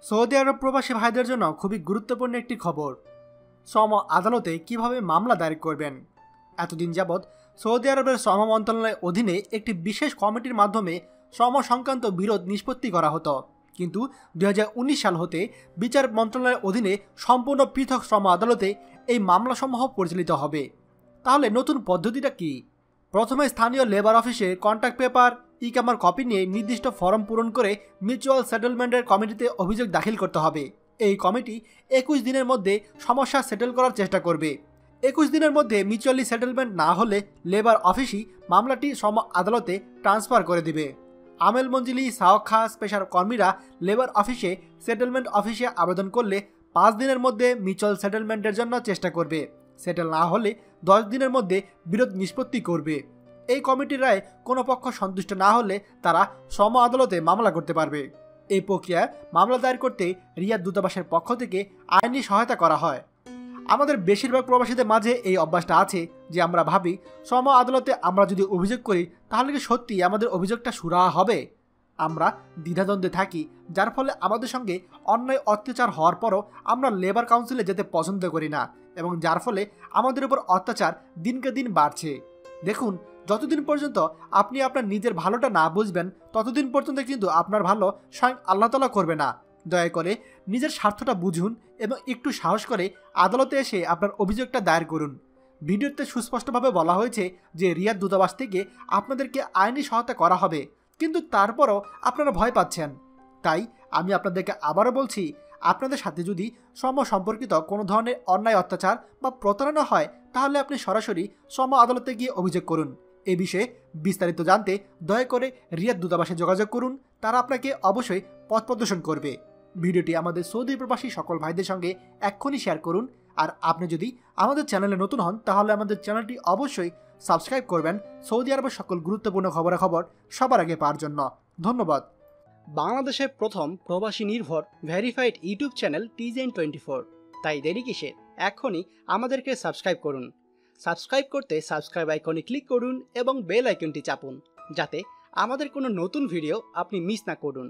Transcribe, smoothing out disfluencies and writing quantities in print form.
Saudi আরব প্রবাসী ভাইদের জন্য খুবই গুরুত্বপূর্ণ একটি খবর। শ্রম আদালতে কিভাবে মামলা দায়ের করবেন। এতদিন যাবৎ সৌদি আরবের শ্রম মন্ত্রণালয়ের অধীনে একটি বিশেষ কমিটির মাধ্যমে শ্রম সংক্রান্ত বিরোধ নিষ্পত্তি করা হতো, কিন্তু 2019 সাল হতে বিচার মন্ত্রণালয়ের অধীনে সম্পূর্ণ পৃথক শ্রম আদালতে এই মামলাসমূহ পরিচালিত হবে। তাহলে নতুন পদ্ধতিটা কি? প্রথমে স্থানীয় লেবার অফিসে কন্ট্রাক্ট পেপার, ইকামার কপি নিয়ে নির্দিষ্ট ফর্ম পূরণ করে মিউচুয়াল সেটেলমেন্টের কমিটিতে অভিযোগ দাখিল করতে হবে। এই কমিটি 21 দিনের মধ্যে সমস্যা সেটেল করার চেষ্টা করবে। 21 দিনের মধ্যে মিউচুয়ালি সেটেলমেন্ট না হলে লেবার অফিসই মামলাটি শ্রম আদালতে ট্রান্সফার করে দেবে। আমেল মঞ্জিলি সাওখা স্পেশাল কর্মীরা লেবার অফিসে সেটেলমেন্ট অফিসে আবেদন করলে 5 দিনের মধ্যে মিউচুয়াল সেটেলমেন্টের জন্য চেষ্টা করবে। সেটেল না হলে 10 দিনের মধ্যে বিরোধ নিষ্পত্তি করবে। এই কমিটির রায়ে কোনো পক্ষ সন্তুষ্ট না হলে তারা শ্রম আদালতে মামলা করতে পারবে। এই প্রক্রিয়ায় মামলা দায়ের করতে রিয়াদ দূতাবাসের পক্ষ থেকে আইনি সহায়তা করা হয়। আমাদের বেশিরভাগ প্রবাসীদের মাঝে এই অভ্যাসটা আছে যে আমরা ভাবি শ্রম আদালতে আমরা যদি অভিযোগ করি তাহলে কি সত্যি আমাদের অভিযোগটা সুরাহা হবে। আমরা দ্বিধাদ্বন্দ্বে থাকি, যার ফলে আমাদের সঙ্গে অন্যায় অত্যাচার হওয়ার পরও আমরা লেবার কাউন্সিলে যেতে পছন্দ করি না, এবং যার ফলে আমাদের উপর অত্যাচার দিনকে দিন বাড়ছে। দেখুন, যতদিন পর্যন্ত আপনি আপনার নিজের ভালোটা না বুঝবেন ততদিন পর্যন্ত কিন্তু আপনার ভালো স্বয়ং আল্লাহ তাআলা করবে না। দয়া করে নিজের স্বার্থটা বুঝুন এবং একটু সাহস করে আদালতে এসে আপনার অভিযোগটা দায়ের করুন। ভিডিওতে সুস্পষ্টভাবে বলা হয়েছে যে রিয়াদ দূতাবাস থেকে আপনাদেরকে আইনি সহায়তা করা হবে, কিন্তু তারপরও আপনারা ভয় পাচ্ছেন। তাই আমি আপনাদেরকে আবারও বলছি, আপনাদের সাথে যদি শ্রম সম্পর্কিত কোনো ধরনের অন্যায় অত্যাচার বা প্রতারণা হয় তাহলে আপনি সরাসরি শ্রম আদালতে গিয়ে অভিযোগ করুন। এ বিষয়ে বিস্তারিত জানতে দয়া করে রিয়াদ দূতাবাসে যোগাযোগ করুন, তারা আপনাকে অবশ্যই পথ প্রদর্শন করবে। ভিডিওটি আমাদের সৌদি প্রবাসী সকল ভাইদের সঙ্গে এক্ষুনি শেয়ার করুন। আর আপনি যদি আমাদের চ্যানেলে নতুন হন তাহলে আমাদের চ্যানেলটি অবশ্যই সাবস্ক্রাইব করবেন সৌদি আরবের সকল গুরুত্বপূর্ণ খবরাখবর সবার আগে পাওয়ার জন্য। ধন্যবাদ। বাংলাদেশের প্রথম প্রবাসী নির্ভর ভেরিফাইড ইউটিউব চ্যানেল TJN24। তাই দেরি কিসের, এখনই আমাদেরকে সাবস্ক্রাইব করুন। সাবস্ক্রাইব করতে সাবস্ক্রাইব আইকনে ক্লিক করুন এবং বেল আইকনটি চাপুন, যাতে আমাদের কোনো নতুন ভিডিও আপনি মিস না করুন।